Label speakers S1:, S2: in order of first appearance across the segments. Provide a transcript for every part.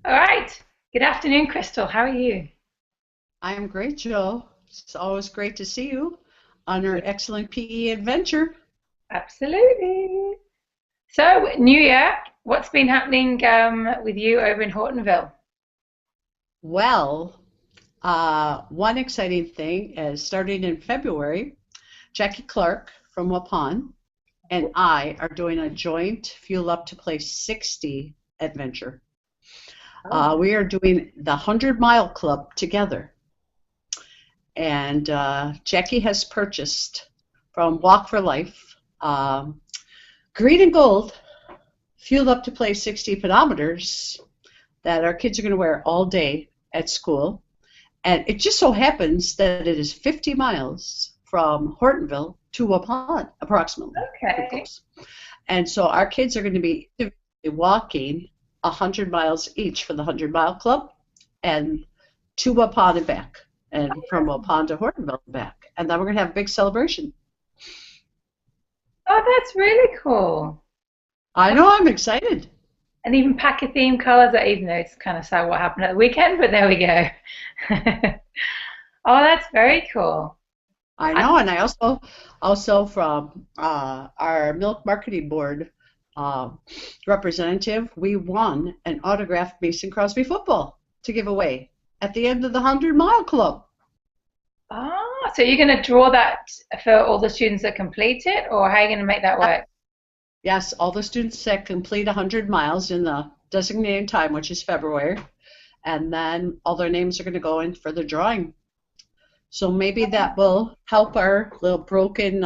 S1: All right. Good afternoon, Crystal. How are you?
S2: I am great, Joe. It's always great to see you on our
S1: Yeah,
S2: excellent PE adventure.
S1: absolutely. So, New Year, what's been happening with you over in Hortonville?
S2: Well, one exciting thing is starting in February, Jackie Clark from Waupun and I are doing a joint Fuel Up to Play 60 adventure.
S1: Oh,
S2: We are doing the 100-mile club together. And Jackie has purchased from Walk for Life green and gold Fuel Up to Play 60 pedometers that our kids are going to wear all day at school. And it just so happens that it is 50 miles from Hortonville to Waupun, approximately, pretty
S1: okay.
S2: close. And so our kids are going to be walking 100 miles each for the 100-mile club and to Waupun and back, and from Waupun to Hortonville and back. And then we're going to have a big celebration.
S1: Oh, that's really cool.
S2: I know, I'm excited.
S1: And even pack a theme colors, even though it's kind of sad what happened at the weekend, but there we go. Oh, that's very cool.
S2: I
S1: I,
S2: know, and I also from our milk marketing board uh, representative, we won an autographed Mason Crosby football to give away at the end of the 100-mile club.
S1: so you're going to draw that for all the students that complete it, or how are you going to make that work?
S2: Yes, all the students that complete 100 miles in the designated time, which is February, and then all their names are going to go in for the drawing. So maybe that will help our little broken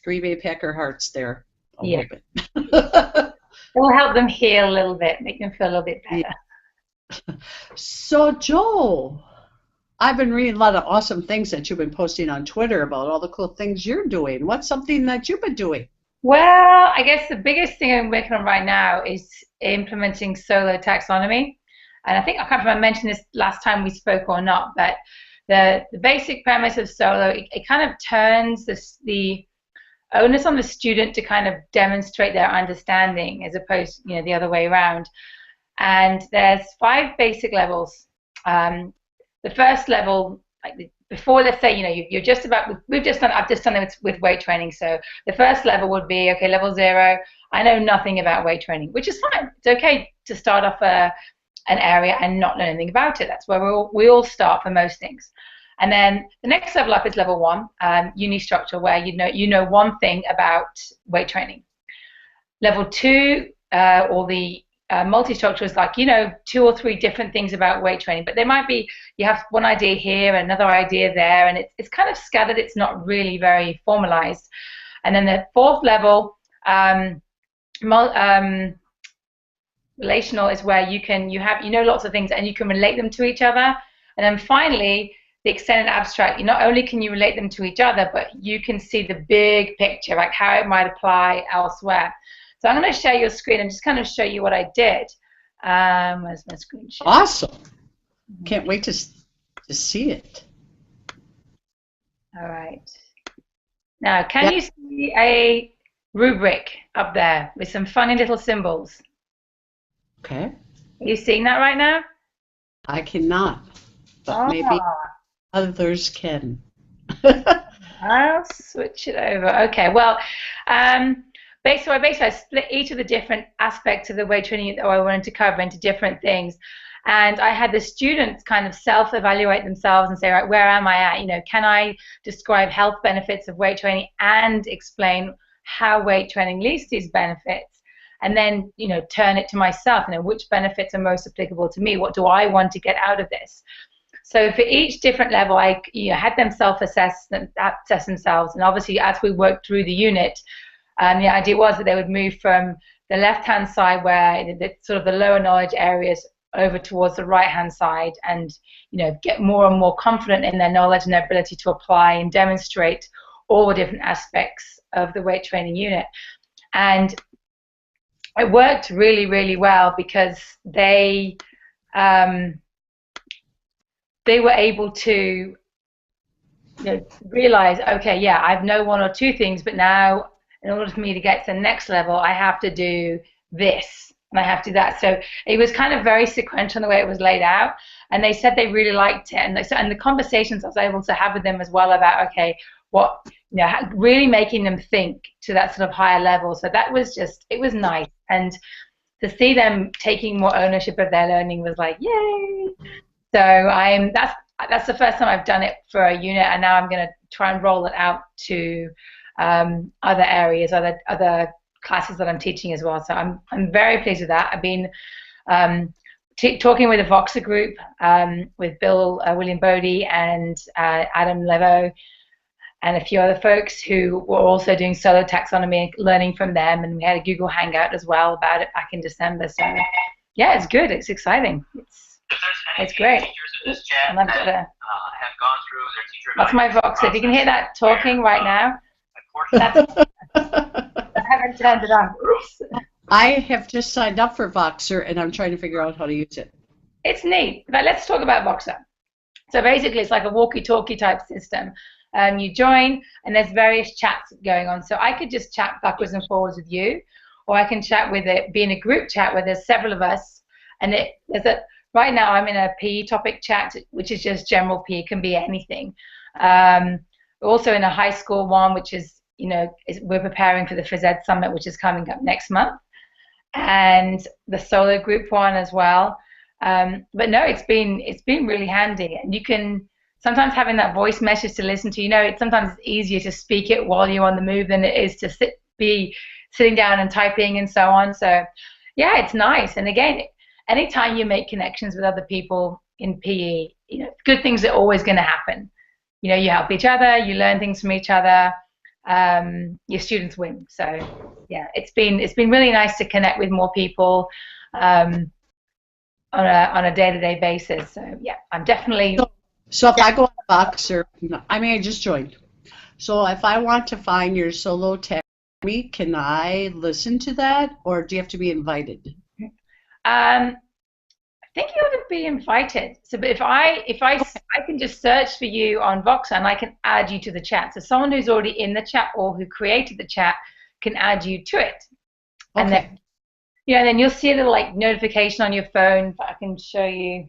S2: Green Bay Packer hearts there a
S1: Yeah.
S2: little bit.
S1: It will help them heal a little bit, make them feel a little bit
S2: Yeah.
S1: better.
S2: So, Joel, I've been reading a lot of awesome things that you've been posting on Twitter about all the cool things you're doing. What's something that you've been doing?
S1: Well, I guess the biggest thing I'm working on right now is implementing solo taxonomy. And I think I can't remember if I mentioned this last time we spoke or not, but the basic premise of solo, it kind of turns the onus on the student to kind of demonstrate their understanding as opposed, the other way around. And there's five basic levels. The first level, like before, let's say, you're just about, I've just done it with weight training. So the first level would be, okay, level 0. I know nothing about weight training, which is fine. It's okay to start off an area and not know anything about it. That's where we all start for most things. And then the next level up is level 1, unistructure, where you know one thing about weight training. Level 2, or the multi-structure, is like, 2 or 3 different things about weight training, but they might be, you have one idea here, another idea there, and it's kind of scattered. It's not really very formalized. And then the fourth level, um, relational, is where you know lots of things and you can relate them to each other. And then finally, the extended abstract, not only can you relate them to each other, but you can see the big picture, like how it might apply elsewhere. So I'm going to share your screen and just kind of show you what I did. Where's my screen share?
S2: Awesome. Can't wait to see it.
S1: All right. Now, can
S2: Yeah.
S1: you see a rubric up there with some funny little symbols?
S2: Okay.
S1: Are you seeing that right now?
S2: I cannot, but maybe
S1: Oh,
S2: others can.
S1: I'll switch it over. Okay, well, basically, I split each of the different aspects of the weight training that I wanted to cover into different things. And I had the students kind of self-evaluate themselves and say, right, where am I at? Can I describe health benefits of weight training and explain how weight training leads to these benefits? And then, turn it to myself, which benefits are most applicable to me? What do I want to get out of this? So for each different level, I had them self-assess themselves, and obviously as we worked through the unit, the idea was that they would move from the left-hand side, where the sort of the lower knowledge areas, over towards the right-hand side, and get more and more confident in their knowledge and their ability to apply and demonstrate all the different aspects of the weight training unit. And it worked really, really well because um, they were able to realize, okay, yeah, I've know 1 or 2 things, but now in order for me to get to the next level, I have to do this. and I have to do that. So it was kind of very sequential in the way it was laid out. And they said they really liked it. And the conversations I was able to have with them as well about, okay, what, really making them think to that sort of higher level. So that was it was nice. And to see them taking more ownership of their learning was like, yay. So that's the first time I've done it for a unit, and now I'm going to try and roll it out to other areas, other classes that I'm teaching as well. So I'm very pleased with that. I've been talking with the Voxer group, with Bill William Bodie and Adam Levo and a few other folks who were also doing solo taxonomy and learning from them. And we had a Google Hangout as well about it back in December. So yeah, it's good. It's exciting. It's great. And I've got that's my Voxer. If you can hear that talking right now, I haven't turned it on. Oops.
S2: I have just signed up for Voxer, and I'm trying to figure out how to use it.
S1: It's neat. But let's talk about Voxer. So basically, it's like a walkie-talkie type system. You join, and there's various chats going on. So I could just chat backwards and forwards with you, or I can chat with it, be in a group chat where there's several of us. And right now I'm in a PE topic chat, which is just general PE. It can be anything. Also in a high school one, which is, we're preparing for the Phys Ed Summit, which is coming up next month, and the solo group one as well. But no, it's been really handy, and you can sometimes having that voice message to listen to. It's sometimes easier to speak it while you're on the move than it is to be sitting down and typing and so on. So yeah, it's nice. And again, anytime you make connections with other people in PE, good things are always going to happen. You help each other, you learn things from each other. Your students win. So yeah, it's been really nice to connect with more people on a day-to-day basis. So yeah, I'm definitely.
S2: So if I go on Voxer, I just joined. So if I want to find your solo tech, can I listen to that, or do you have to be invited?
S1: I think you ought to be invited. So, but if I can just search for you on Voxer, and I can add you to the chat. So someone who's already in the chat or who created the chat can add you to it. And
S2: okay.
S1: Then you'll see a little notification on your phone. But I can show you.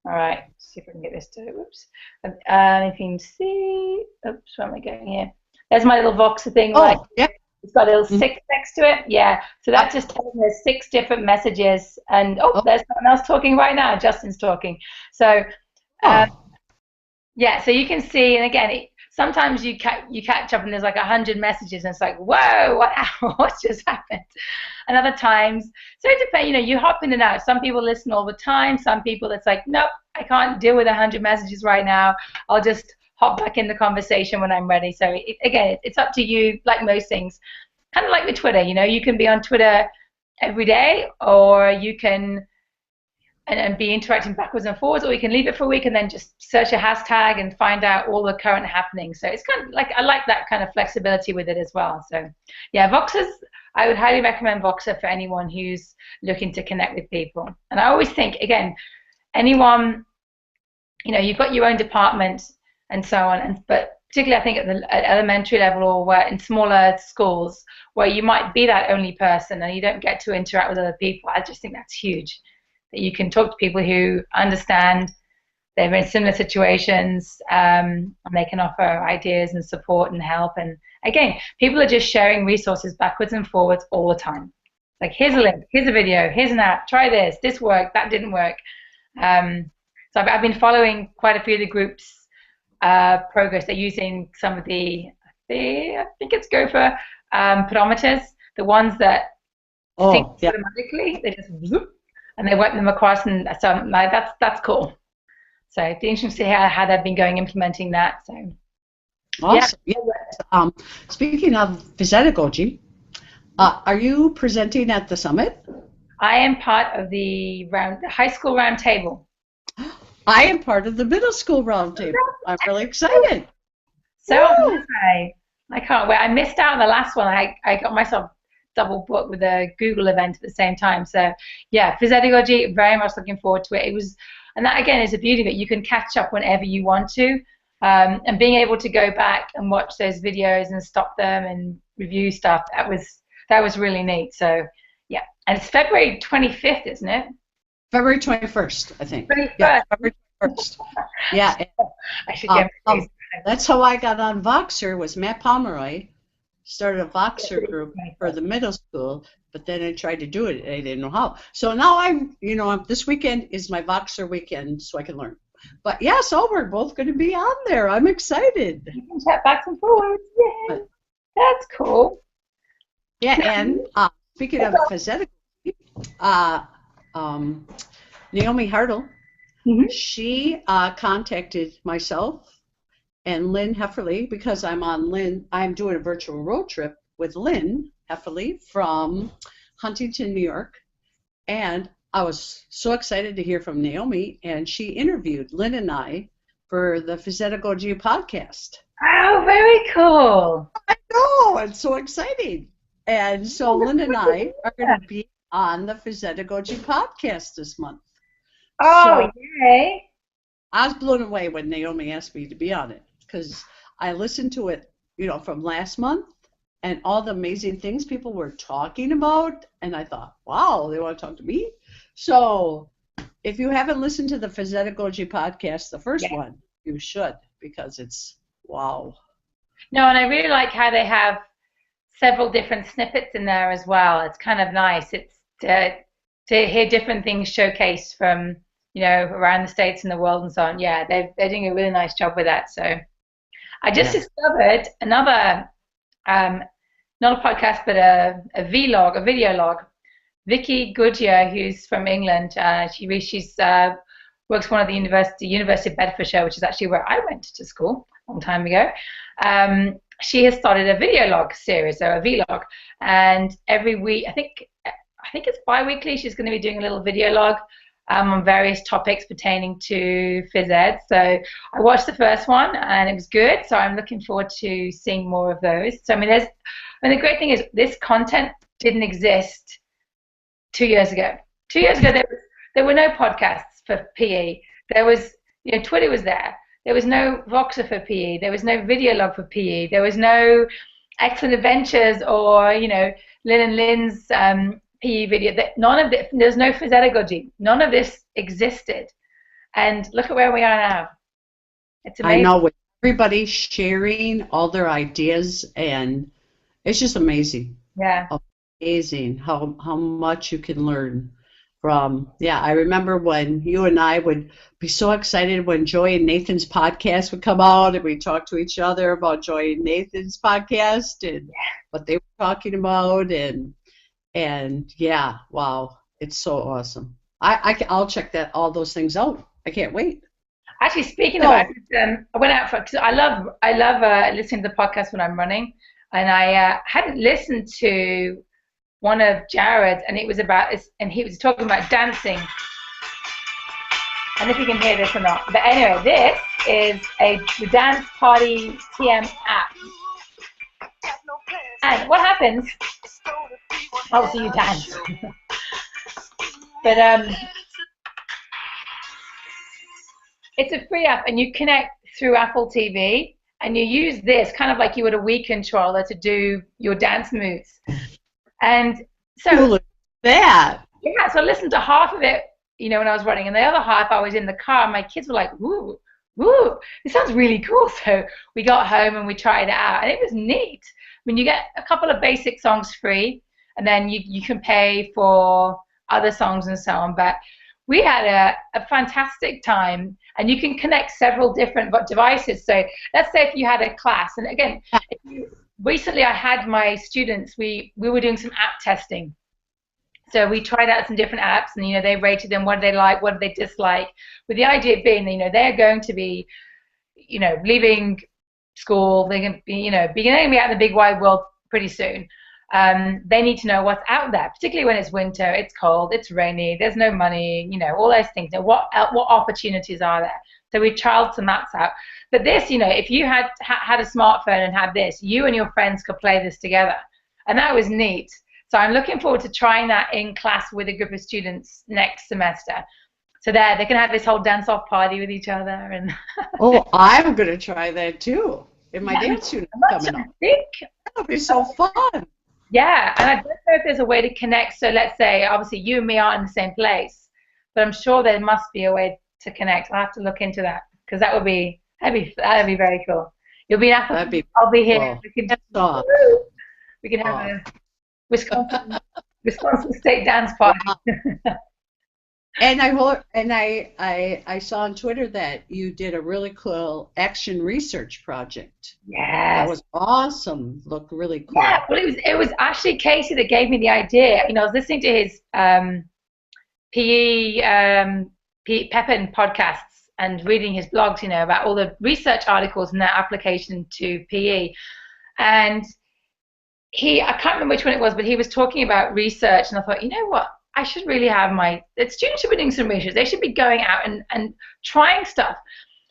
S1: All right, see if I can get this to. Whoops. If you can see. Oops, where am I going here? There's my little Voxer thing.
S2: Oh, yeah.
S1: It's got a little 6 next to it. Yeah. So that just tells me there's 6 different messages. And there's someone else talking right now. Justin's talking. So yeah. So you can see, and again, sometimes you catch up and there's like 100 messages, and it's like, whoa, what just happened? And other times, so it depends. You hop in and out. Some people listen all the time. Some people, it's like, nope, I can't deal with 100 messages right now. I'll just hop back in the conversation when I'm ready. So again, it's up to you, like most things. Kind of like with Twitter, you can be on Twitter every day, or you can and be interacting backwards and forwards, or you can leave it for a week and then just search a hashtag and find out all the current happenings. So it's kind of like, I like that kind of flexibility with it as well. So yeah, Voxer's, I would highly recommend Voxer for anyone who's looking to connect with people. And I always think, again, anyone, you've got your own department and so on, but particularly I think at elementary level, or where in smaller schools where you might be that only person and you don't get to interact with other people, I just think that's huge. That you can talk to people who understand, they're in similar situations, and they can offer ideas and support and help. And again, people are just sharing resources backwards and forwards all the time. Like, here's a link, here's a video, here's an app, try this worked, that didn't work. So I've been following quite a few of the groups' progress. They're using some of I think it's Gopher pedometers, the ones that sync automatically. They just whoop, and they wipe them across, and so that's cool. So it's interesting to see how they've been implementing that. So
S2: awesome. Yeah. Speaking of pedagogy, are you presenting at the summit?
S1: I am part of the high school round table.
S2: I am part of the middle school round table. I'm really excited.
S1: So I can't wait. I missed out on the last one. I got myself double booked with a Google event at the same time. So yeah, pedagogy, very much looking forward to it. And that again is the beauty of it. You can catch up whenever you want to, and being able to go back and watch those videos and stop them and review stuff. That was really neat. So Yeah, and it's February 25th, isn't it?
S2: February 21st, I think.
S1: 21st.
S2: Yeah, February 21st. Yeah.
S1: I should get my days.
S2: That's how I got on Voxer, was Matt Pomeroy started a Voxer group for the middle school, but then I tried to do it and I didn't know how. So now this weekend is my Voxer weekend so I can learn. But yeah, so we're both going to be on there. I'm excited.
S1: You can chat back and forwards. Yay. That's cool.
S2: Yeah, and speaking of physical, Naomi Hartle, she contacted myself and Lynn Hefferly because I'm doing a virtual road trip with Lynn Hefferly from Huntington, New York, and I was so excited to hear from Naomi, and she interviewed Lynn and I for the Physiology podcast.
S1: Oh, very cool.
S2: I know, it's so exciting. And so Lynn and I are going to be on the Physiology podcast this month.
S1: Oh, yay.
S2: I was blown away when Naomi asked me to be on it because I listened to it, from last month and all the amazing things people were talking about, and I thought, wow, they want to talk to me? So if you haven't listened to the Physiology podcast, the first one, you should, because it's wow.
S1: No, and I really like how they have several different snippets in there as well. It's kind of nice. It's to hear different things showcased from, around the States and the world and so on. Yeah, they're doing a really nice job with that. So I just discovered another, not a podcast, but a vlog, a video log. Vicky Goodyear, who's from England, she's works one of the University of Bedfordshire, which is actually where I went to school a long time ago. She has started a video log series, or a vlog, and every week, I think it's bi-weekly, she's going to be doing a little video log on various topics pertaining to phys ed. So I watched the first one and it was good, so I'm looking forward to seeing more of those. So the great thing is this content didn't exist 2 years ago. 2 years ago there were no podcasts for PE. There was, Twitter was there. There was no Voxer for PE. There was no video log for PE. There was no Excellent Adventures or, Lynn and Lynn's PE video. There's no physiology. None of this existed. And look at where we are now. It's amazing.
S2: I know, with everybody sharing all their ideas, and it's just amazing.
S1: Yeah.
S2: Amazing how much you can learn from. Yeah, I remember when you and I would be so excited when Joy and Nathan's podcast would come out, and we'd talk to each other about Joy and Nathan's podcast and what they were talking about, and yeah, wow, it's so awesome. I'll check all those things out. I can't wait.
S1: Actually, speaking about it, I went out because I love listening to the podcast when I'm running, and I hadn't listened to one of Jared's, and it was about this, and he was talking about dancing. I don't know if you can hear this or not, but anyway, this is the Dance Party TM app. And what happens? Obviously, you dance. But it's a free app, and you connect through Apple TV, and you use this kind of like you would a Wii controller to do your dance moves. And so
S2: look at that.
S1: Yeah, so I listened to half of it, when I was running, and the other half I was in the car, and my kids were like, "Woo, woo, this sounds really cool." So we got home and we tried it out, and it was neat. I mean, you get a couple of basic songs free, and then you can pay for other songs and so on. But we had a fantastic time, and you can connect several different devices. So let's say if you had a class, and again, recently I had my students, we were doing some app testing. So we tried out some different apps, and they rated them, what did they like, what did they dislike, with the idea being they're going to be leaving school, they're going to be beginning to be out in the big wide world pretty soon. They need to know what's out there, particularly when it's winter, it's cold, it's rainy, there's no money, all those things. What opportunities are there? So we trialed some maps out. But this, if you had a smartphone and had this, you and your friends could play this together. And that was neat. So I'm looking forward to trying that in class with a group of students next semester. So they can have this whole dance-off party with each other. And
S2: oh, I'm going to try that too in my dance unit coming up.
S1: I think
S2: that'll be so fun.
S1: Yeah, and I don't know if there's a way to connect. So let's say, obviously, you and me aren't in the same place, but I'm sure there must be a way to connect. I'll have to look into that because that'd be very cool. You'll be in Africa,
S2: That'd be
S1: I'll be here.
S2: cool.
S1: We can
S2: That's off.
S1: we can have
S2: Off.
S1: a Wisconsin State dance party.
S2: Wow. And I saw on Twitter that you did a really cool action research project. That
S1: Yes.
S2: was awesome. Looked really
S1: Yeah.
S2: cool.
S1: Well, it was actually Casey that gave me the idea. I was listening to his PE Pepin podcasts and reading his blogs, about all the research articles and their application to PE. And I can't remember which one it was, but he was talking about research, and I thought, you know what? I should really have the students should be doing some research. They should be going out and trying stuff.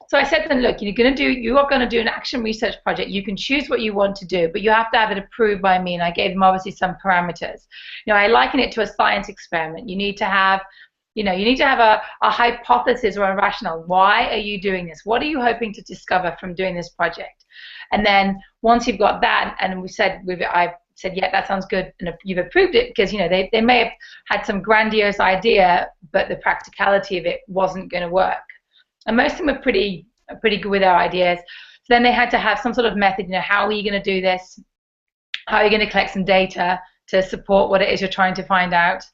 S1: So I said to them, look, you are going to do an action research project. You can choose what you want to do, but you have to have it approved by me. And I gave them obviously some parameters. I liken it to a science experiment. You need to have a hypothesis or a rationale. Why are you doing this? What are you hoping to discover from doing this project? And then once you've got that, and I've said, yeah, that sounds good, and you've approved it, because they may have had some grandiose idea, but the practicality of it wasn't going to work. And most of them are pretty good with their ideas. So then they had to have some sort of method. How are you going to do this? How are you going to collect some data to support what it is you're trying to find out?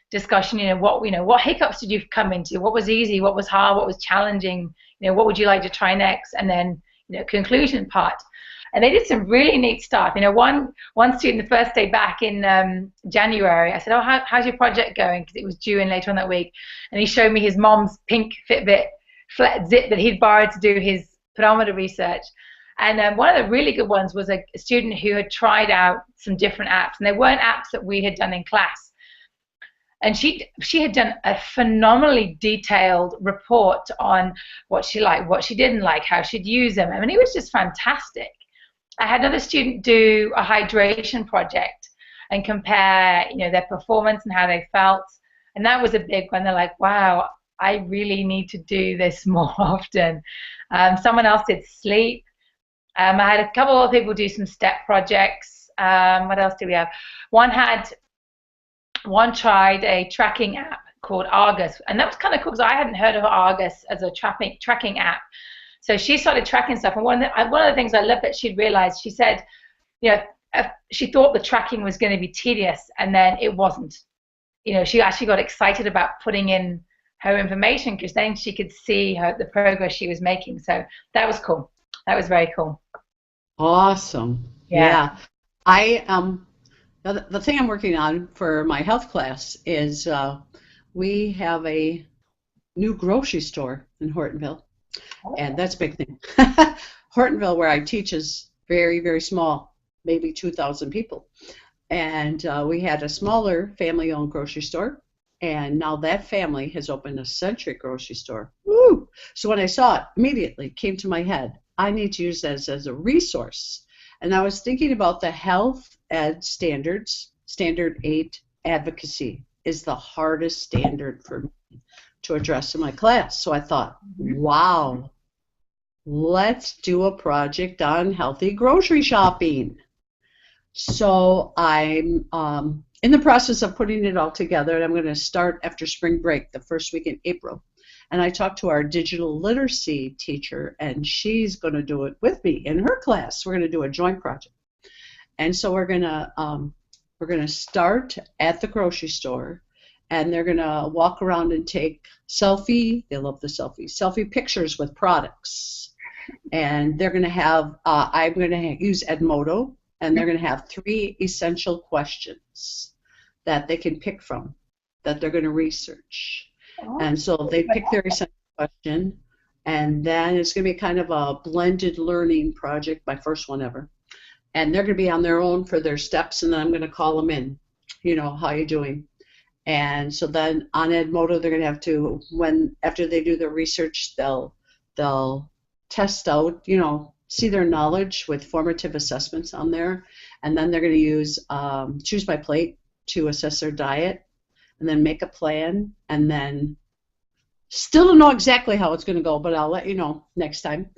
S1: Discussion. What hiccups did you come into? What was easy? What was hard? What was challenging? What would you like to try next? And then conclusion part. And they did some really neat stuff. One student, the first day back in January, I said, oh, how's your project going? Because it was due in later on that week. And he showed me his mom's pink Fitbit flat zip that he'd borrowed to do his pedometer research. And one of the really good ones was a student who had tried out some different apps. And they weren't apps that we had done in class. And she had done a phenomenally detailed report on what she liked, what she didn't like, how she'd use them. I mean, it was just fantastic. I had another student do a hydration project and compare, their performance and how they felt. And that was a big one. They're like, wow, I really need to do this more often. Someone else did sleep. I had a couple of people do some step projects. What else do we have? One tried a tracking app called Argus, and that was kind of cool because I hadn't heard of Argus as a tracking app. So she started tracking stuff, and one of the things I loved that she'd realized, she said, she thought the tracking was going to be tedious, and then it wasn't. She actually got excited about putting in her information because then she could see the progress she was making. So that was cool. That was very cool.
S2: Awesome. Yeah. The thing I'm working on for my health class is we have a new grocery store in Hortonville. And that's a big thing. Hortonville, where I teach, is very, very small, maybe 2,000 people. And we had a smaller family-owned grocery store, and now that family has opened a Centric grocery store. Woo! So when I saw it, immediately came to my head, I need to use this as a resource. And I was thinking about the health ed standards. Standard 8 advocacy is the hardest standard for me to address in my class. So I thought, wow, let's do a project on healthy grocery shopping. So I'm in the process of putting it all together, and I'm going to start after spring break, the first week in April. And I talked to our digital literacy teacher, and she's going to do it with me in her class. We're going to do a joint project. And so we're going to start at the grocery store, and they're going to walk around and take they love the selfie pictures with products. And they're going to have, I'm going to use Edmodo, and they're going to have 3 essential questions that they can pick from that they're going to research. And so they pick their essential question, and then it's going to be kind of a blended learning project, my first one ever. And they're going to be on their own for their steps, and then I'm going to call them in, how you doing? And so then on Edmodo, they're going to have to, after they do their research, they'll test out, see their knowledge with formative assessments on there, and then they're going to use Choose My Plate to assess their diet, and then make a plan, and then still don't know exactly how it's going to go, but I'll let you know next time.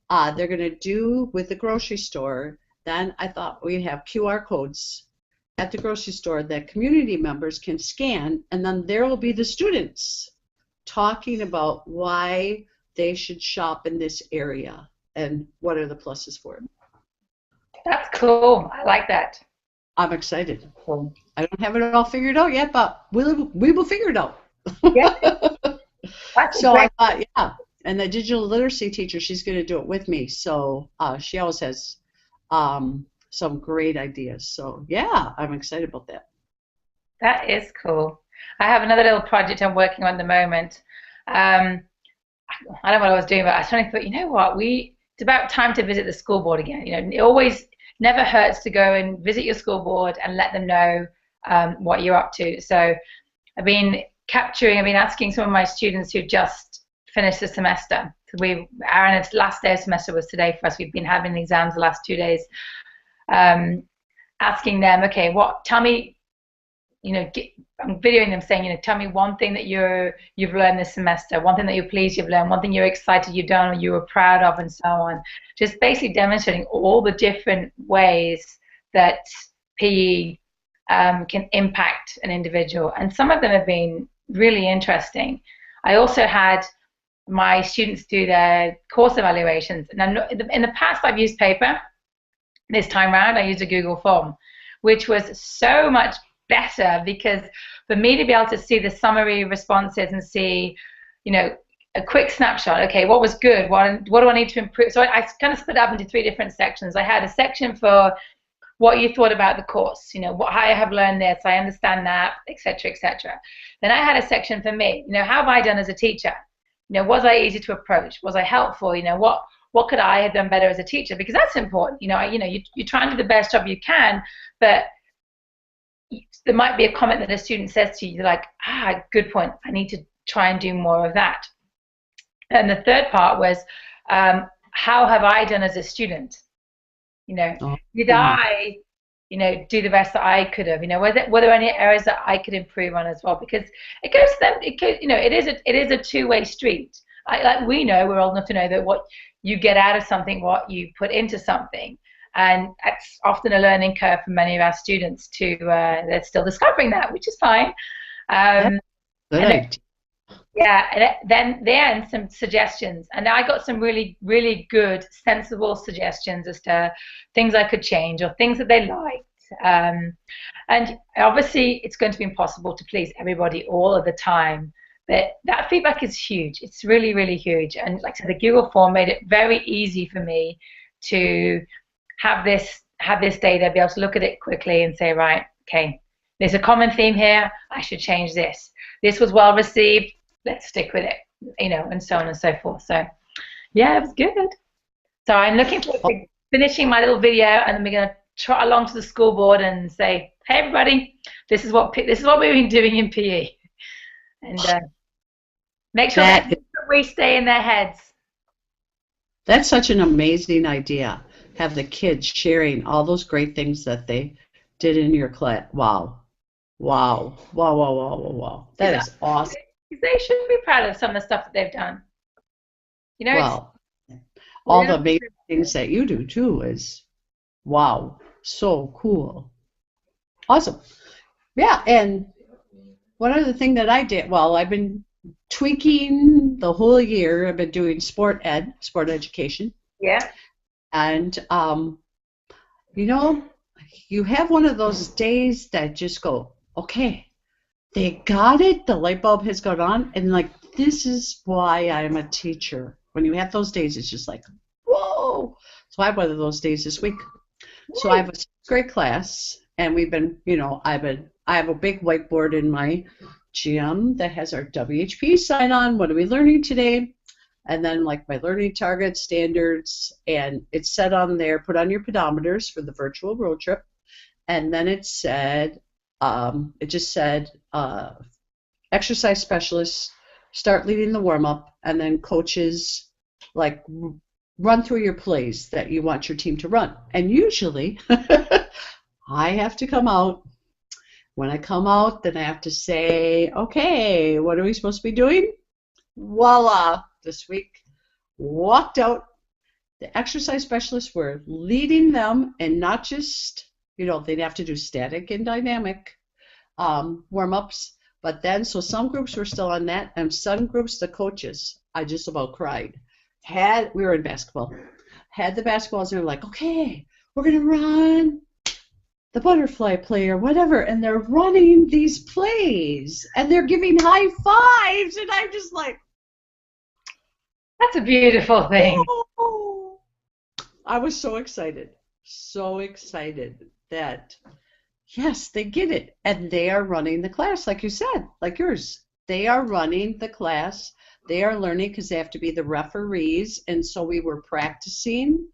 S2: They're going to do with the grocery store Then I thought we'd have QR codes at the grocery store that community members can scan, and then there will be the students talking about why they should shop in this area and what are the pluses for it.
S1: That's cool. I like that.
S2: I'm excited. Cool. I don't have it all figured out yet, but we will figure it out.
S1: Yeah.
S2: So I thought, yeah. And the digital literacy teacher, she's going to do it with me. So she always has some great ideas. So yeah, I'm excited about that.
S1: That is cool. I have another little project I'm working on at the moment. I don't know what I was doing, but I suddenly thought, you know what, it's about time to visit the school board again. You know, it always never hurts to go and visit your school board and let them know what you're up to. So I've been asking some of my students who just finished the semester. So Aaron's last day of semester was today for us. We've been having exams the last 2 days. Asking them, okay, tell me, I'm videoing them saying, tell me one thing that you've learned this semester, one thing that you're pleased you've learned, one thing you're excited you've done or you were proud of, and so on. Just basically demonstrating all the different ways that PE can impact an individual. And some of them have been really interesting. I also had my students do their course evaluations. And in the past, I've used paper. This time around, I used a Google form, which was so much better because for me to be able to see the summary responses and see, a quick snapshot. Okay, what was good? What do I need to improve? So I kind of split up into 3 different sections. I had a section for what you thought about the course, how I have learned this, I understand that, etc., etc. Then I had a section for me. How have I done as a teacher? Was I easy to approach? Was I helpful? What could I have done better as a teacher? Because that's important. You're trying to do the best job you can, but there might be a comment that a student says to you, you're like, good point. I need to try and do more of that. And the third part was, how have I done as a student? Did I, do the best that I could have? Were there any areas that I could improve on as well? Because it goes to them. It is a two-way street. We're old enough to know that what you get out of something, what you put into something. And that's often a learning curve for many of our students too. They're still discovering that, which is fine. Then some suggestions. And I got some really, really good, sensible suggestions as to things I could change or things that they liked. And obviously, it's going to be impossible to please everybody all of the time. But that feedback is huge. It's really, really huge. And like I said, the Google form made it very easy for me to have this data, be able to look at it quickly and say, right, okay, there's a common theme here. I should change this. This was well received. Let's stick with it, and so on and so forth. So, yeah, it was good. So I'm looking forward to finishing my little video, and then we're going to trot along to the school board and say, hey, everybody, this is what we've been doing in PE. And make sure that we stay in their heads.
S2: That's such an amazing idea. Have the kids sharing all those great things that they did in your class. Wow. That is awesome.
S1: They should be proud of some of the stuff that they've done.
S2: All the amazing things that you do too is, wow, so cool. Awesome. Yeah, and one other thing that I did, I've been tweaking the whole year. I've been doing sport education.
S1: Yeah.
S2: And, you have one of those days that just go, okay, they got it, the light bulb has gone on, and this is why I'm a teacher. When you have those days, it's just like, whoa. So I have one of those days this week. So I have a 6th grade class, and we've been, I have a big whiteboard in my gym that has our WHP sign on. What are we learning today? And then my learning targets, standards, and it's set on there, put on your pedometers for the virtual road trip. And then it said, exercise specialists start leading the warm-up, and then coaches run through your plays that you want your team to run. And usually I have to come out. When I come out, then I have to say, okay, what are we supposed to be doing? Voila! This week, walked out, The exercise specialists were leading them, and not just, they'd have to do static and dynamic warm-ups, but then, so some groups were still on that, and some groups, the coaches, I just about cried. We were in basketball, had the basketballs, and they're like, okay, we're going to run the butterfly play or whatever, and they're running these plays, and they're giving high fives, and I'm just like,
S1: that's a beautiful thing.
S2: Oh. I was so excited that, yes, they get it, and they are running the class, like you said, like yours. They are running the class. They are learning because they have to be the referees, and so we were practicing,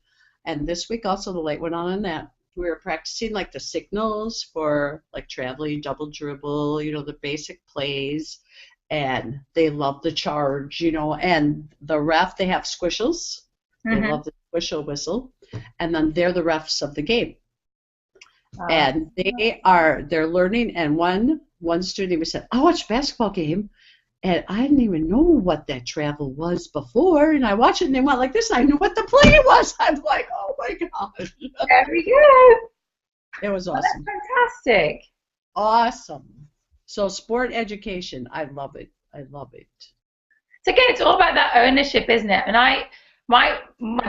S2: and this week also the light went on that. We were practicing like the signals for like traveling, double dribble, the basic plays, and they love the charge, and the ref, they have squishles. They love the squishle whistle, and then they're the refs of the game. And they're learning, and one student even said, I watched a basketball game, and I didn't even know what that travel was before, and I watched it, and they went like this, and I knew what the play was. I'm like, oh my gosh.
S1: There we go.
S2: It was awesome.
S1: Oh, that's fantastic.
S2: Awesome. So sport education, I love it. I love it.
S1: So again, it's all about that ownership, isn't it? And one of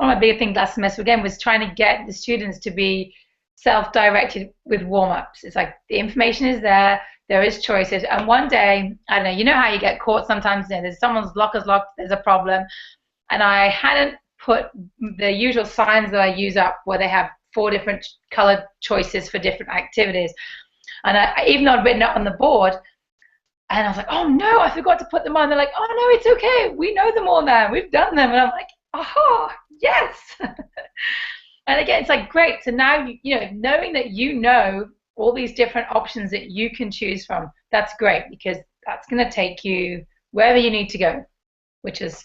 S1: my big things last semester again was trying to get the students to be self-directed with warm-ups. It's like the information is there is choices, and one day, I don't know, you know how you get caught sometimes, there's someone's locker's locked, there's a problem, and I hadn't put the usual signs that I use up where they have 4 different color choices for different activities, and even though I'd written it on the board, and I was like, oh no, I forgot to put them on. They're like, oh no, it's okay, we know them all now, we've done them, and I'm like, aha, yes. And again, it's like, great. So now, knowing that all these different options that you can choose from, that's great, because that's going to take you wherever you need to go, which is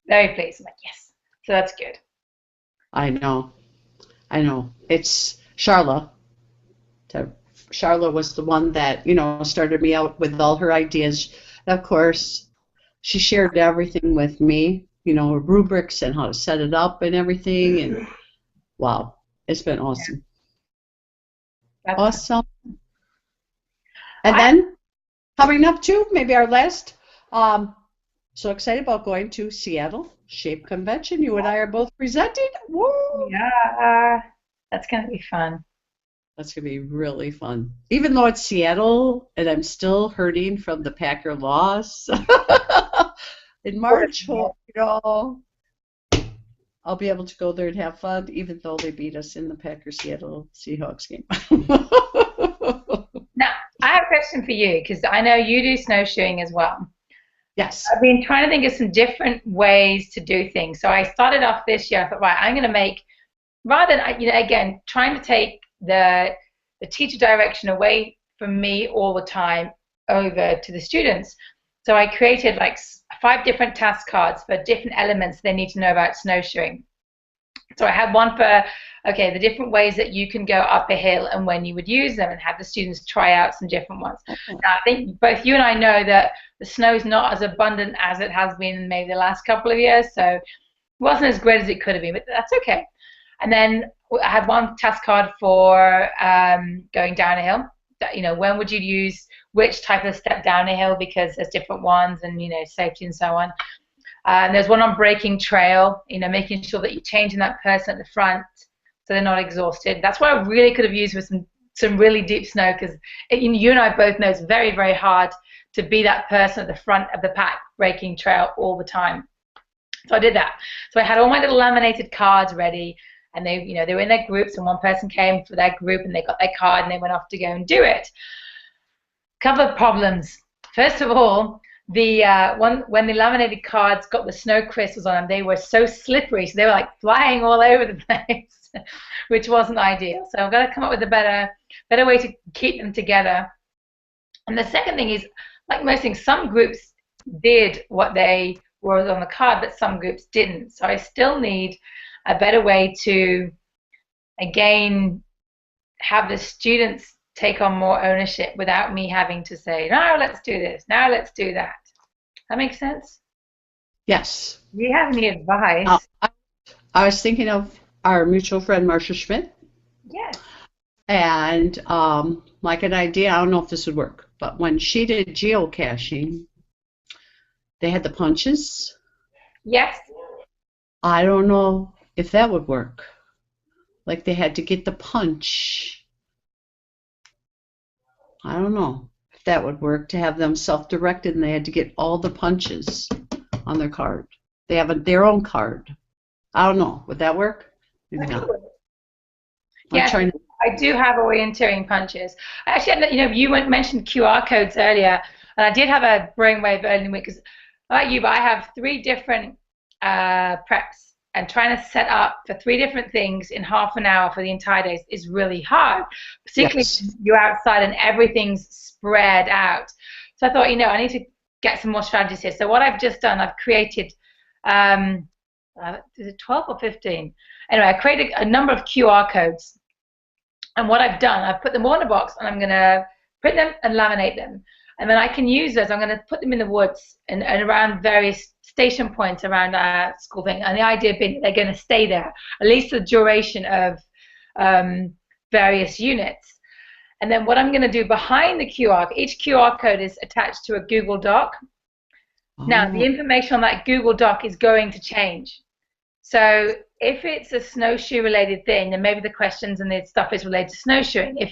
S1: very pleased. I'm like, yes. So that's good.
S2: I know. It's Charla. Charla was the one that, started me out with all her ideas. Of course, she shared everything with me, rubrics and how to set it up and everything, and wow, it's been awesome.
S1: That's
S2: awesome. And then coming up to maybe our last, so excited about going to Seattle Shape Convention. You and I are both presenting. Woo!
S1: Yeah, that's going to be fun.
S2: That's going to be really fun. Even though it's Seattle and I'm still hurting from the Packer loss in March, I'll be able to go there and have fun, even though they beat us in the Packers-Seattle Seahawks game.
S1: Now, I have a question for you, because I know you do snowshoeing as well.
S2: Yes.
S1: I've been trying to think of some different ways to do things. So I started off this year, I thought, right, I'm going to make, rather than, again, trying to take the teacher direction away from me all the time over to the students. So I created like 5 different task cards for different elements they need to know about snowshoeing. So I had one for, the different ways that you can go up a hill and when you would use them, and have the students try out some different ones. Now, I think both you and I know that the snow is not as abundant as it has been in maybe the last couple of years, so it wasn't as great as it could have been, but that's okay. And then I had one task card for going down a hill. When would you use which type of step down a hill, because there's different ones, and safety and so on. And there's one on breaking trail, making sure that you're changing that person at the front so they're not exhausted. That's what I really could have used with some really deep snow, because you and I both know it's very, very hard to be that person at the front of the pack breaking trail all the time. So I did that. So I had all my little laminated cards ready, and they were in their groups, and one person came for their group and they got their card and they went off to go and do it. Couple of problems. First of all, when the laminated cards got the snow crystals on them, they were so slippery, so they were like flying all over the place, which wasn't ideal. So I've got to come up with a better way to keep them together. And the second thing is, like most things, some groups did what they were on the card, but some groups didn't. So I still need a better way to, again, have the students take on more ownership without me having to say, no, let's do this, now let's do that. That makes sense?
S2: Yes.
S1: Do you have any advice?
S2: I was thinking of our mutual friend Marcia Schmidt,
S1: Yes.
S2: and like an idea. I don't know if this would work, but when she did geocaching, they had the punches.
S1: Yes.
S2: I don't know if that would work. Like they had to get the punch. I don't know if that would work to have them self-directed and they had to get all the punches on their card. They have their own card. I don't know. Would that work? Maybe not.
S1: Yes, I do have orienteering punches. Actually, you mentioned QR codes earlier, and I did have a brainwave early in the week because, like you, but I have 3 different preps, and trying to set up for 3 different things in half an hour for the entire day is really hard, particularly when you're outside and everything's spread out. So I thought, I need to get some more strategies here. So what I've just done, I've created, is it 12 or 15? Anyway, I created a number of QR codes. And what I've done, I've put them all in a box, and I'm going to print them and laminate them. And then I can use those. I'm going to put them in the woods and around various station points around our school thing. And the idea being they're going to stay there, at least the duration of various units. And then what I'm going to do behind the each QR code is attached to a Google Doc. Oh. Now, the information on that Google Doc is going to change. So if it's a snowshoe-related thing, then maybe the questions and the stuff is related to snowshoeing. If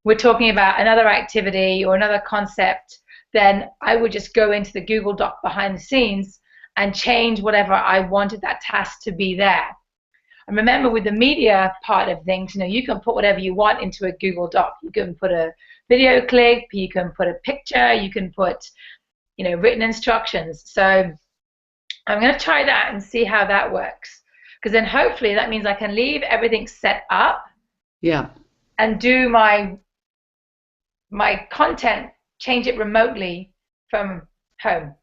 S1: we're talking about another activity or another concept, then I would just go into the Google Doc behind the scenes and change whatever I wanted that task to be there. And remember, with the media part of things, you can put whatever you want into a Google Doc. You can put a video clip, you can put a picture, you can put, written instructions. So I'm going to try that and see how that works. Because then hopefully that means I can leave everything set up.
S2: Yeah.
S1: And do my content, change it remotely from home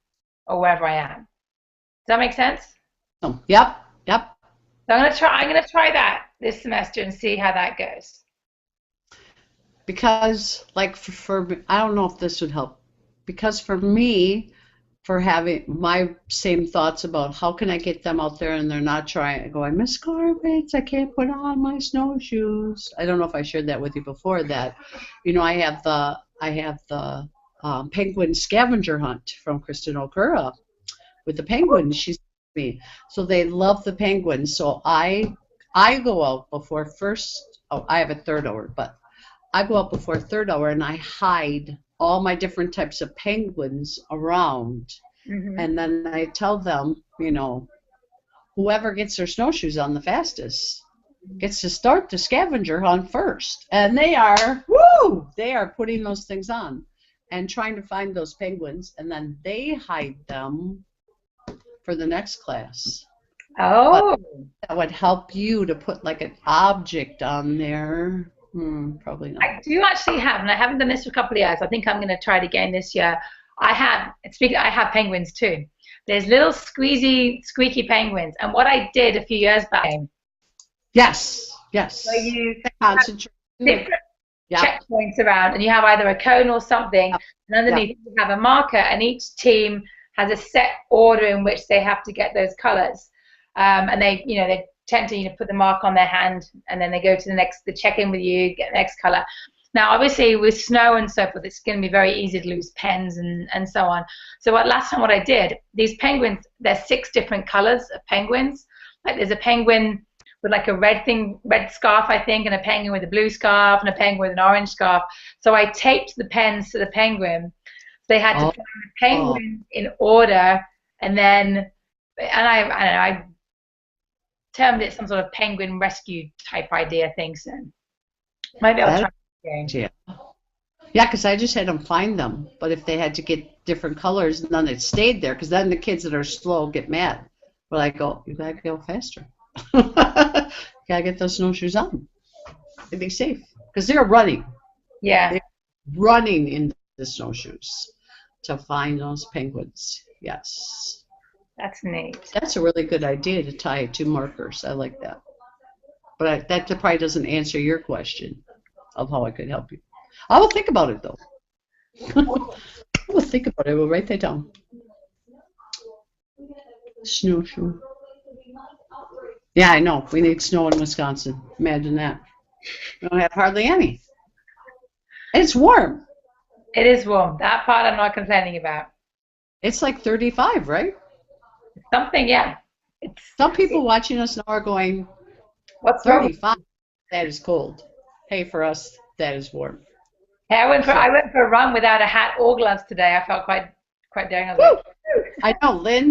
S1: or wherever I am. Does that make sense?
S2: Oh, yep.
S1: So I'm going to try that this semester and see how that goes.
S2: Because, like, for I don't know if this would help. Because for me, for having my same thoughts about how can I get them out there and they're not trying, I go, I miss Gorwitz, I can't put on my snowshoes. I don't know if I shared that with you before that. I have the penguin scavenger hunt from Kristen Okura with the penguins. She's with me. So they love the penguins. So I go out before first, I have a third hour, but I go out before third hour and I hide all my different types of penguins around. Mm-hmm. And then I tell them, whoever gets their snowshoes on the fastest gets to start the scavenger hunt first. And they are putting those things on and trying to find those penguins, and then they hide them for the next class.
S1: Oh.
S2: But that would help you to put like an object on there. Probably not.
S1: I do actually have, and I haven't done this for a couple of years. I think I'm going to try it again this year. I have penguins too. There's little squeaky penguins. And what I did a few years back.
S2: Yes.
S1: So you
S2: concentrate.
S1: Different checkpoints around, and you have either a cone or something, and underneath you have a marker, and each team has a set order in which they have to get those colors. And they tend to put the mark on their hand, and then they go to they check in with you, get the next color. Now, obviously, with snow and so forth, it's going to be very easy to lose pens and so on. So last time what I did, these penguins, there's 6 different colors of penguins. Like there's a penguin with like a red scarf, I think, and a penguin with a blue scarf, and a penguin with an orange scarf. So I taped the pens to the penguin. They had to find the penguin in order, and I termed it some sort of penguin rescue type idea thing. So maybe I'll try it again.
S2: Yeah, because I just had them find them. But if they had to get different colors, and then it stayed there, because then the kids that are slow get mad. But I go, you gotta go faster. Gotta get those snowshoes on. To be safe, because they're running.
S1: Yeah.
S2: They're running in the snowshoes to find those penguins. Yes.
S1: That's neat.
S2: That's a really good idea to tie it to markers. I like that. But that probably doesn't answer your question of how I could help you. I will think about it, though. I will think about it. I will write that down. Snowshoe. Yeah, I know. We need snow in Wisconsin. Imagine that. We don't have hardly any. It's warm.
S1: It is warm. That part I'm not complaining about.
S2: It's like 35, right?
S1: Something, yeah. It's
S2: Some people watching us now are going,
S1: what's wrong?
S2: 35, that is cold. Hey, for us, that is warm.
S1: Hey, I
S2: So,
S1: went for a run without a hat or gloves today. I felt quite daring. I was
S2: woo!
S1: like,
S2: I know Lynn,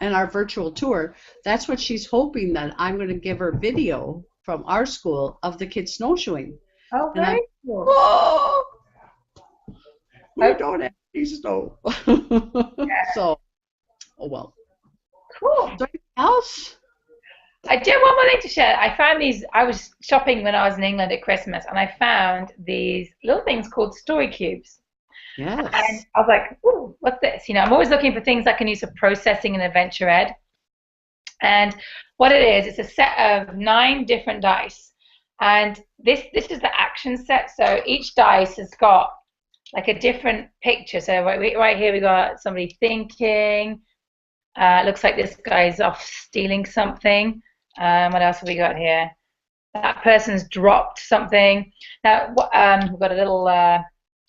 S2: in our virtual tour, that's what she's hoping that I'm going to give her video from our school of the kids snowshoeing.
S1: oh,
S2: And I'm,
S1: very cool.
S2: oh, we
S1: Oh,
S2: don't have any snow.
S1: yeah,
S2: So, oh well.
S1: cool.
S2: Is there anything else?
S1: I do have one more thing to share. I found these. I was shopping when I was in England at Christmas, and I found these little things called story cubes. And
S2: Yes.
S1: I was like, "Ooh, what's this?" I'm always looking for things I can use for processing and adventure ed. And what it is, it's a set of 9 different dice. And this is the action set. So each dice has got like a different picture. So right here we got somebody thinking. It looks like this guy's off stealing something. What else have we got here? That person's dropped something. Now we've got a little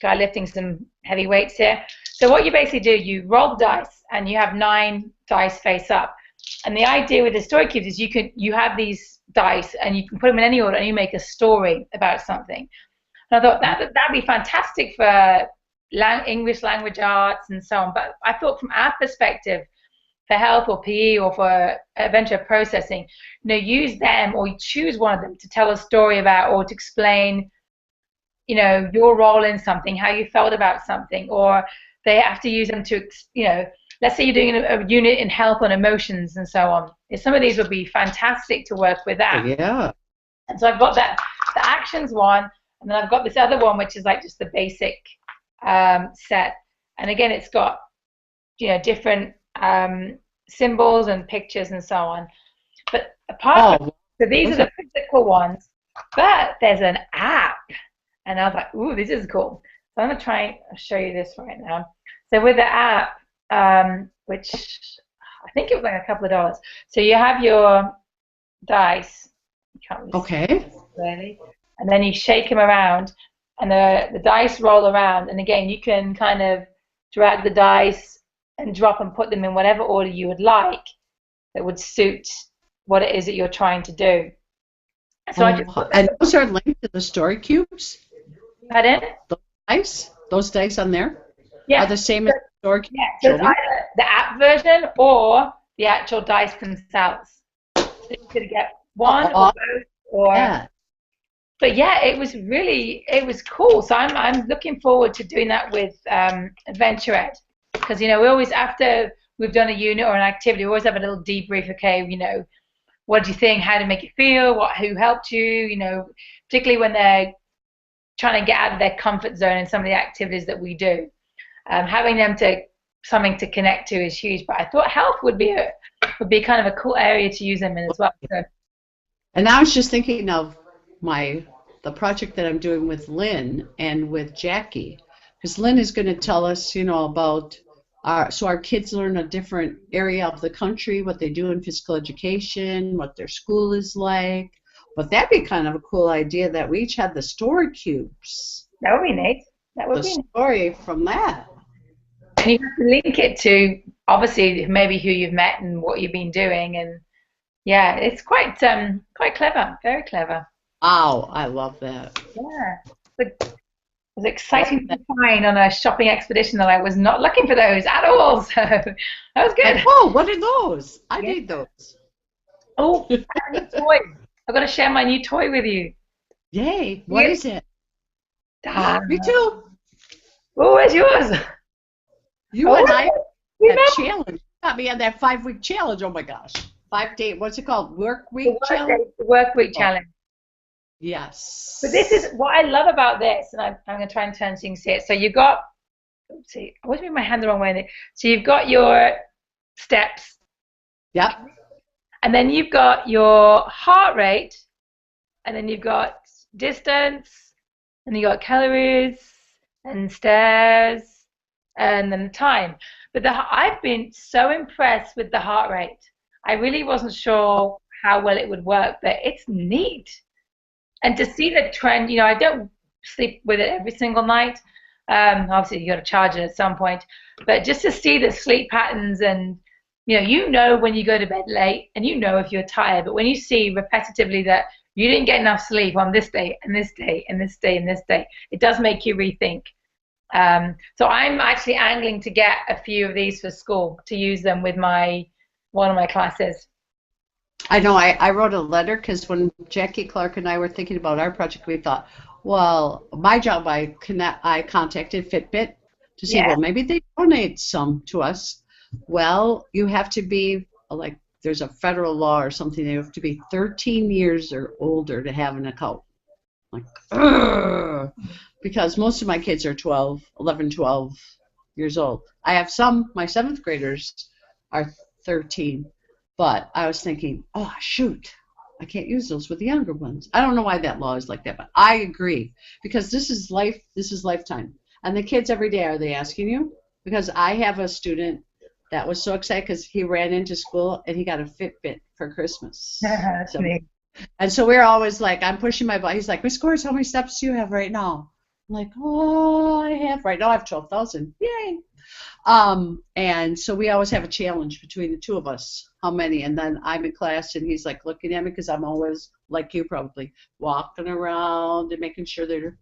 S1: guy lifting some heavy weights here. So what you basically do, you roll the dice, and you have 9 dice face up. And the idea with the story cubes is you have these dice, and you can put them in any order, and you make a story about something. And I thought that'd be fantastic for English language arts and so on. But I thought from our perspective, for health or PE or for adventure processing, use them or choose one of them to tell a story about or to explain, your role in something, how you felt about something, or they have to use them to, let's say you're doing a unit in health and emotions and so on. Some of these would be fantastic to work with
S2: Oh,
S1: that.
S2: yeah.
S1: And so I've got the actions one, and then I've got this other one, which is like just the basic set. And again, it's got, different symbols and pictures and so on. But apart from,
S2: Oh,
S1: so these are
S2: those are,
S1: the physical ones, but there's an app. And I was like, ooh, this is cool. So I'm going to try and show you this right now. So with the app, which I think it was like a couple of dollars. So you have your dice. You can't really see
S2: okay.
S1: it clearly. And then you shake them around, and the dice roll around. And again, you can kind of drag the dice and drop and put them in whatever order you would like that would suit what it is that you're trying to do. So I just
S2: Oh, and those are linked to the story cubes?
S1: put that in.
S2: Those dice on there are
S1: Yeah.
S2: the same as the story cubes?
S1: Yeah, so
S2: Show
S1: it's
S2: me.
S1: either the app version or the actual dice themselves. So you could get one or
S2: Oh,
S1: both, or
S2: yeah.
S1: but yeah, it was cool. So I'm looking forward to doing that with Adventure Ed, because we always, after we've done a unit or an activity, we always have a little debrief. Okay, what do you think? How did it make you feel? Who helped you? Particularly when they're trying to get out of their comfort zone in some of the activities that we do. Having them to something to connect to is huge. But I thought health would be kind of a cool area to use them in as well. So,
S2: And I was just thinking of the project that I'm doing with Lynn and with Jackie, because Lynn is going to tell us, about our kids learn a different area of the country, what they do in physical education, what their school is like. But that'd be kind of a cool idea that we each had the story cubes,
S1: that would be neat. That would
S2: the
S1: be neat.
S2: story from that.
S1: And you have to link it to obviously maybe who you've met and what you've been doing, and yeah, it's quite clever, very clever.
S2: Wow, I love that.
S1: Yeah, it was
S2: Love
S1: exciting to
S2: that.
S1: find on a shopping expedition that I was not looking for those at all. So that was
S2: And
S1: good.
S2: oh, what are those? I
S1: Yeah.
S2: need those.
S1: Oh, I have a new toy. I've got to share my new toy with you.
S2: Yay! What
S1: Yeah.
S2: is it?
S1: Ah.
S2: Me too.
S1: Oh, where's yours?
S2: You
S1: Oh,
S2: and I
S1: you
S2: that
S1: know,
S2: challenge. Got me on that 5-week challenge. Oh my gosh. 5 day, what's it called? Work
S1: the
S2: week
S1: work
S2: challenge?
S1: day, the work week
S2: Oh,
S1: challenge. But this is
S2: yes.
S1: what I love about this, and I'm going to try and turn so you can see it. So you've got, let's see, I always move my hand the wrong way. So you've got your steps,
S2: Yep.
S1: and then you've got your heart rate, and then you've got distance, and you got calories and stairs, and then the time. But I've been so impressed with the heart rate. I really wasn't sure how well it would work, but it's neat. And to see the trend, you know, I don't sleep with it every single night. Obviously, you got to charge it at some point, but just to see the sleep patterns and you know when you go to bed late, and you know if you're tired, but when you see repetitively that you didn't get enough sleep on this day and this day and this day and this day, it does make you rethink. So I'm actually angling to get a few of these for school to use them with one of my classes.
S2: I know I wrote a letter because when Jackie Clark and I were thinking about our project, we thought, well, my job, I contacted Fitbit to see,
S1: Yeah.
S2: well, maybe they donate some to us. Well, you have to be, like, there's a federal law or something, you have to be 13 years or older to have an account. Like, ugh, because most of my kids are 11, 12 years old. I have some, my 7th graders are 13. But I was thinking, oh, shoot, I can't use those with the younger ones. I don't know why that law is like that, but I agree. Because this is lifetime. And the kids every day, are they asking you? Because I have a student that was so excited because he ran into school and he got a Fitbit for Christmas.
S1: That's neat.
S2: And so we're always like, I'm pushing my button. He's like, Miss Gores, how many steps do you have right now? I'm like, oh, right now I have 12,000. Yay. And so we always have a challenge between the two of us, how many, and then I'm in class and he's like looking at me because I'm always, like you probably, walking around and making sure they're,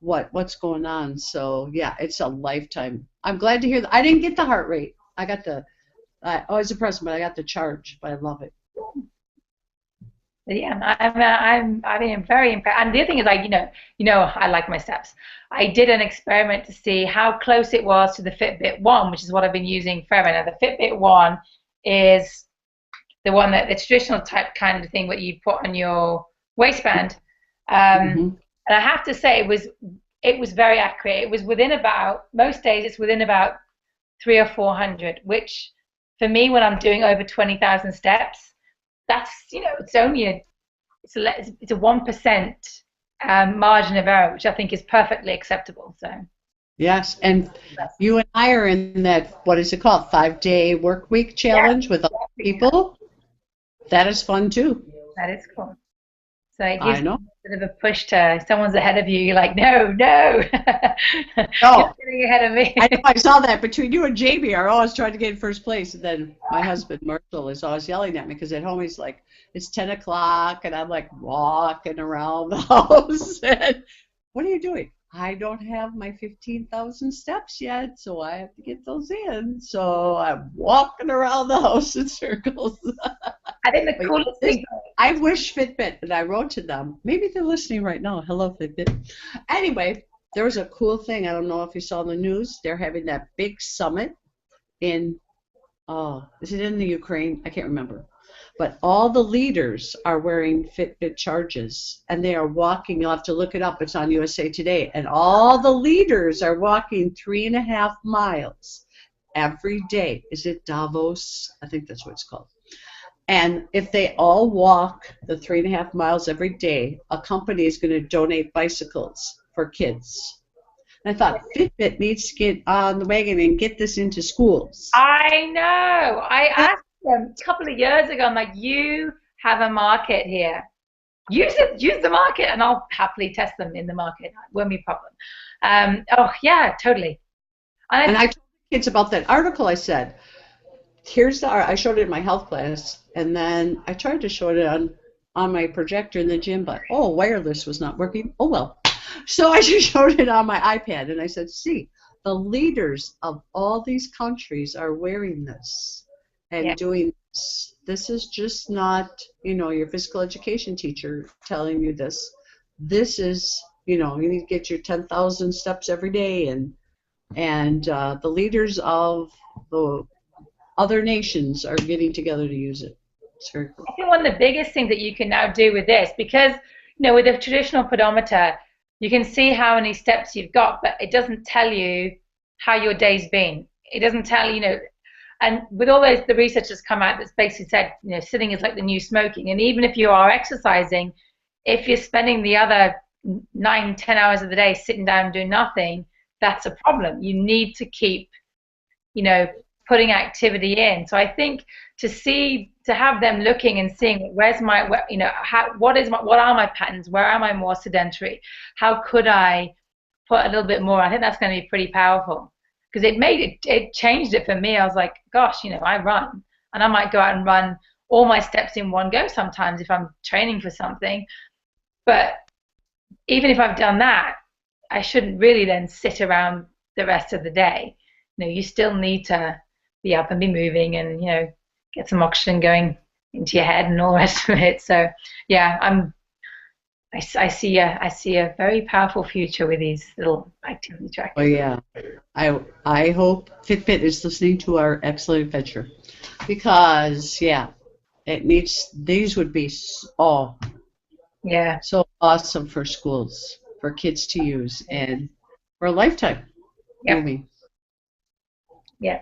S2: what's going on. So yeah, it's a lifetime. I'm glad to hear that. I didn't get the heart rate. I always impressed, but I got the charge, but I love it.
S1: Yeah, I mean, I'm very impressed. And the other thing is, like, I like my steps. I did an experiment to see how close it was to the Fitbit One, which is what I've been using forever. Now, the Fitbit One is the one that the traditional type kind of thing that you put on your waistband. And I have to say, it was very accurate. It was within about, most days it's within about 300 or 400, which for me, when I'm doing over 20,000 steps, that's, it's only it's a 1% margin of error, which I think is perfectly acceptable. So
S2: yes, and you and I are in that, what is it called, 5-day work week challenge with other people. That is fun too.
S1: That is cool. So it
S2: I
S1: gives
S2: know.
S1: you a bit of a push to someone's ahead of you. You're like, no, no,
S2: No.
S1: you're getting ahead of me.
S2: I know, I saw that between you and Jamie are always trying to get in first place, and then my husband Marshall is always yelling at me because at home he's like, it's 10 o'clock and I'm like walking around the house. And, what are you doing? I don't have my 15,000 steps yet, so I have to get those in. So I'm walking around the house in circles.
S1: I think the coolest thing.
S2: I wish Fitbit, and I wrote to them. Maybe they're listening right now. Hello, Fitbit. Anyway, there was a cool thing. I don't know if you saw in the news. They're having that big summit in, is it in the Ukraine? I can't remember. But all the leaders are wearing Fitbit charges, and they are walking. You'll have to look it up. It's on USA Today. And all the leaders are walking 3.5 miles every day. Is it Davos? I think that's what it's called. And if they all walk the 3.5 miles every day, a company is going to donate bicycles for kids. And I thought Fitbit needs to get on the wagon and get this into schools.
S1: I know. I asked them a couple of years ago. I'm like, you have a market here. Use the market, and I'll happily test them in the market. It won't be a problem. Oh yeah, totally.
S2: And I told the kids about that article. I said, here's the art. I showed it in my health class, and then I tried to show it on my projector in the gym, but wireless was not working. Oh well. So I just showed it on my iPad, and I said, see, the leaders of all these countries are wearing this and doing this. This is just not, your physical education teacher telling you this. This is, you need to get your 10,000 steps every day, and the leaders of the other nations are getting together to use it. It's very cool.
S1: I think one of the biggest things that you can now do with this, because with a traditional pedometer, you can see how many steps you've got, but it doesn't tell you how your day's been. It doesn't tell and with all the research that's come out that's basically said, sitting is like the new smoking. And even if you are exercising, if you're spending the other 9, 10 hours of the day sitting down doing nothing, that's a problem. You need to keep, putting activity in. So I think to have them looking and seeing what are my patterns? Where am I more sedentary? How could I put a little bit more? I think that's going to be pretty powerful because it changed it for me. I was like, gosh, I run and I might go out and run all my steps in one go sometimes if I'm training for something. But even if I've done that, I shouldn't really then sit around the rest of the day. You still need to be up and be moving and, get some oxygen going into your head and all the rest of it. So yeah, I see a very powerful future with these little activity trackers.
S2: Oh yeah, I hope Fitbit is listening to our excellent adventure, because these would be so awesome for schools, for kids to use, and for a lifetime.
S1: Yeah. Yeah,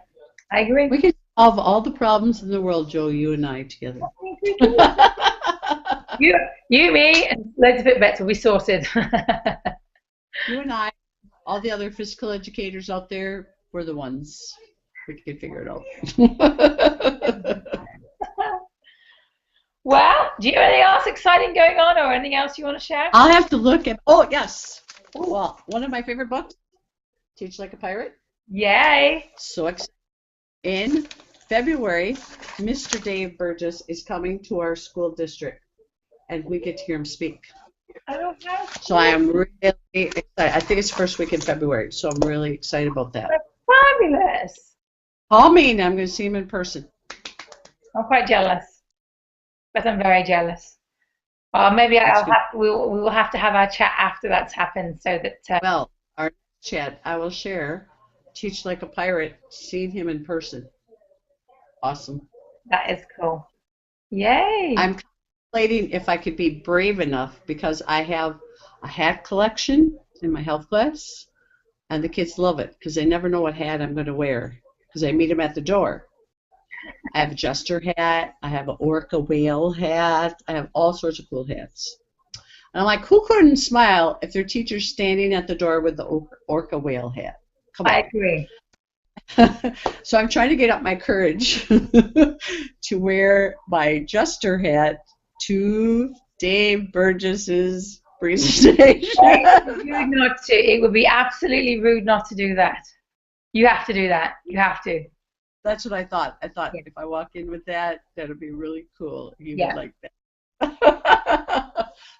S1: I agree.
S2: We can solve all the problems in the world, Joe, you and I together.
S1: You, me, and loads of Fitbits will be sorted.
S2: You and I, all the other physical educators out there, we're the ones. We can figure it out.
S1: Well, do you have anything else exciting going on, or anything else you want to share?
S2: I'll have to look at. Oh yes. Well, one of my favorite books, Teach Like a Pirate.
S1: Yay!
S2: So excited. In February, Mr. Dave Burgess is coming to our school district, and we get to hear him speak. So I am really excited. I think it's first week in February, so I'm really excited about that.
S1: That's fabulous.
S2: Call me, and I'm going to see him in person.
S1: I'm quite jealous, but I'm very jealous. Well, maybe we will have to have our chat after that's happened, so that.
S2: Well, our chat, I will share Teach Like a Pirate, seeing him in person. Awesome.
S1: That is cool. Yay!
S2: I'm contemplating if I could be brave enough, because I have a hat collection in my health class, and the kids love it because they never know what hat I'm going to wear because I meet them at the door. I have a jester hat, I have an orca whale hat, I have all sorts of cool hats. And I'm like, who couldn't smile if their teacher's standing at the door with the orca whale hat? Come on.
S1: I agree.
S2: So I'm trying to get up my courage to wear my jester hat to Dave Burgess's presentation.
S1: Rude not to. It would be absolutely rude not to do that. You have to do that. You have to.
S2: That's what I thought. I thought if I walk in with that, that'd be really cool. You would like that.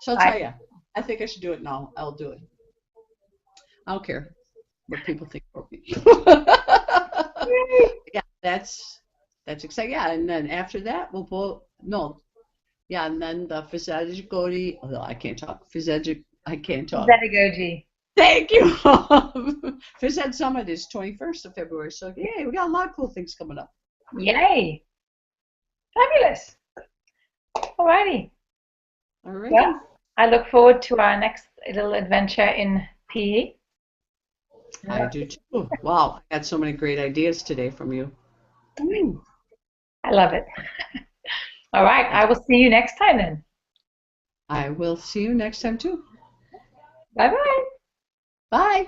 S2: So I'll tell you, I think I should do it now. I'll do it. I don't care what people think of me. Yeah, that's exciting. Yeah, and then after that, and then the Physiology. Oh, I can't talk. I can't talk.
S1: Pedagogy.
S2: Thank you. Phys Ed Summit is 21st of February, so yay, we got a lot of cool things coming up.
S1: Yay. Fabulous. Alrighty.
S2: Alright.
S1: Well, I look forward to our next little adventure in PE.
S2: I do too. Wow, I got so many great ideas today from you.
S1: I love it. All right, I will see you next time then.
S2: I will see you next time too.
S1: Bye-bye.
S2: Bye.